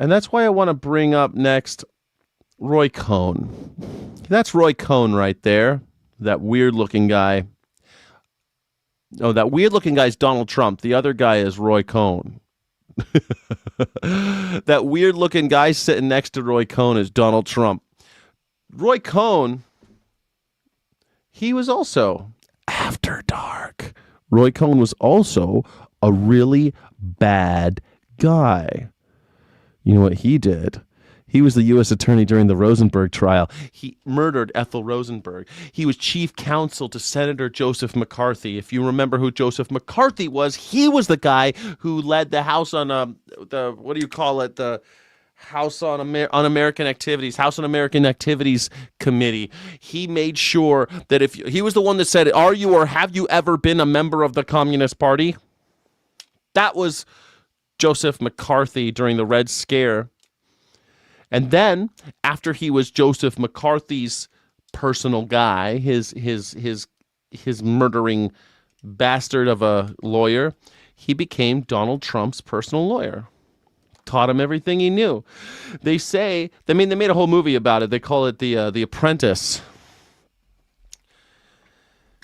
And that's why I want to bring up next Roy Cohn. That's Roy Cohn right there. That weird looking guy. Oh, that weird looking guy is Donald Trump. The other guy is Roy Cohn. That weird looking guy sitting next to Roy Cohn is Donald Trump. Roy Cohn, he was also after dark. Roy Cohn was also a really bad guy. You know what he did? He was the U.S. attorney during the Rosenberg trial. He murdered Ethel Rosenberg. He was chief counsel to Senator Joseph McCarthy. If you remember who Joseph McCarthy was, he was the guy who led the House on the what do you call it? The House on American Activities, House on American Activities Committee. He made sure that if he was the one that said, "Are you or have you ever been a member of the Communist Party?" That was Joseph McCarthy during the Red Scare. And then, after he was Joseph McCarthy's personal guy, his murdering bastard of a lawyer, he became Donald Trump's personal lawyer. Taught him everything he knew. They say, they made a whole movie about it. They call it The Apprentice.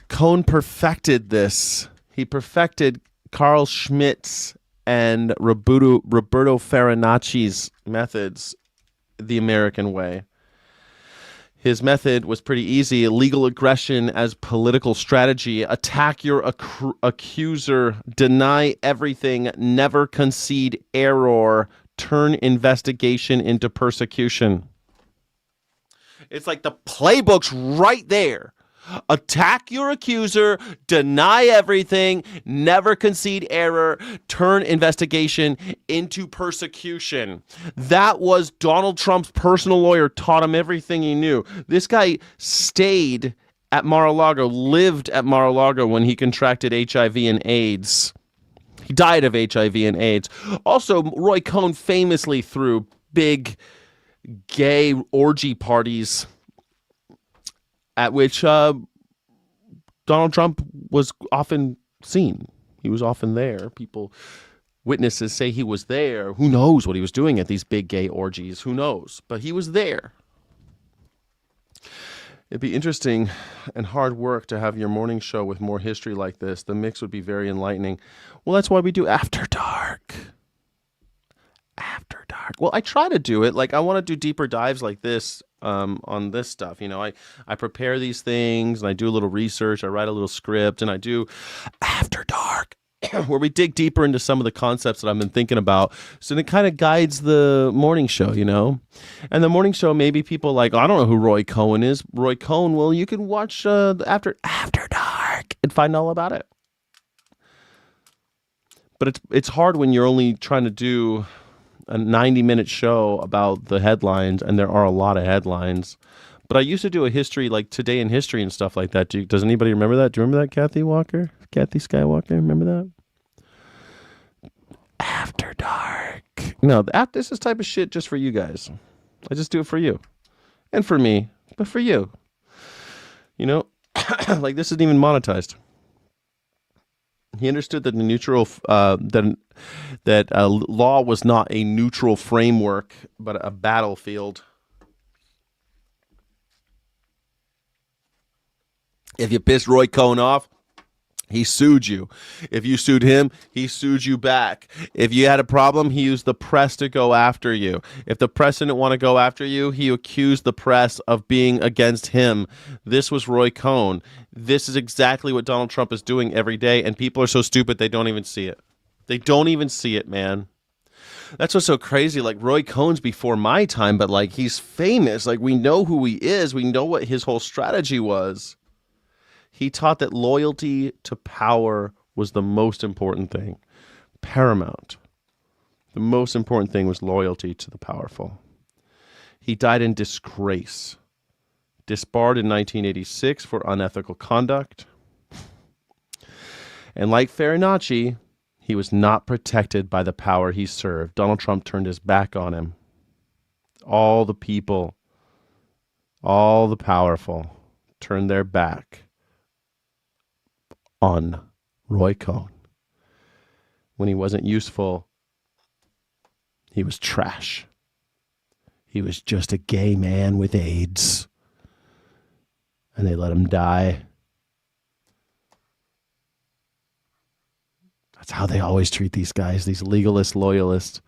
Cohn perfected this. He perfected Carl Schmitt's and Roberto Farinacci's methods the American way. His method was pretty easy. Illegal aggression as political strategy. Attack your accuser. Deny everything. Never concede error. Turn investigation into persecution. It's like the playbook's right there. Attack your accuser, deny everything, never concede error, turn investigation into persecution. That was Donald Trump's personal lawyer, taught him everything he knew. This guy stayed at Mar-a-Lago, lived at Mar-a-Lago when he contracted HIV and AIDS. He died of HIV and AIDS. Also, Roy Cohn famously threw big gay orgy parties at which Donald Trump was often seen. He was often there. Witnesses say he was there. Who knows what he was doing at these big gay orgies? Who knows? But he was there. It'd be interesting and hard work to have your morning show with more history like this. The mix would be very enlightening. Well, that's why we do After Dark. After Dark. Well, I try to do it. Like, I want to do deeper dives like this on this stuff. You know, I prepare these things and I do a little research. I write a little script and I do After Dark where we dig deeper into some of the concepts that I've been thinking about. So it kind of guides the morning show, you know. And the morning show, maybe people like, oh, I don't know who Roy Cohn is. Roy Cohn, well, you can watch After Dark and find all about it. But it's hard when you're only trying to do a 90-minute show about the headlines, and there are a lot of headlines. But I used to do a history, like Today in History and stuff like that. Does anybody remember that? Do you remember that, Kathy Walker? Kathy Skywalker, remember that? After Dark. No, this is type of shit just for you guys. I just do it for you. And for me, but for you. You know, like this isn't even monetized. He understood that law was not a neutral framework, but a battlefield. If you pissed Roy Cohn off, he sued you. If you sued him, he sued you back. If you had a problem, he used the press to go after you. If the press didn't want to go after you, he accused the press of being against him. This was Roy Cohn. This is exactly what Donald Trump is doing every day, and people are so stupid they don't even see it. They don't even see it, man. That's what's so crazy. Like, Roy Cohn's before my time, but like, he's famous. Like, we know who he is. We know what his whole strategy was. He taught that loyalty to power was the most important thing. Paramount. The most important thing was loyalty to the powerful. He died in disgrace. Disbarred in 1986 for unethical conduct. And like Farinacci, he was not protected by the power he served. Donald Trump turned his back on him. All the people, all the powerful turned their back on Roy Cohn. When he wasn't useful, He was trash. He was just a gay man with AIDS. And they let him die. That's how they always treat these guys, these legalist loyalists.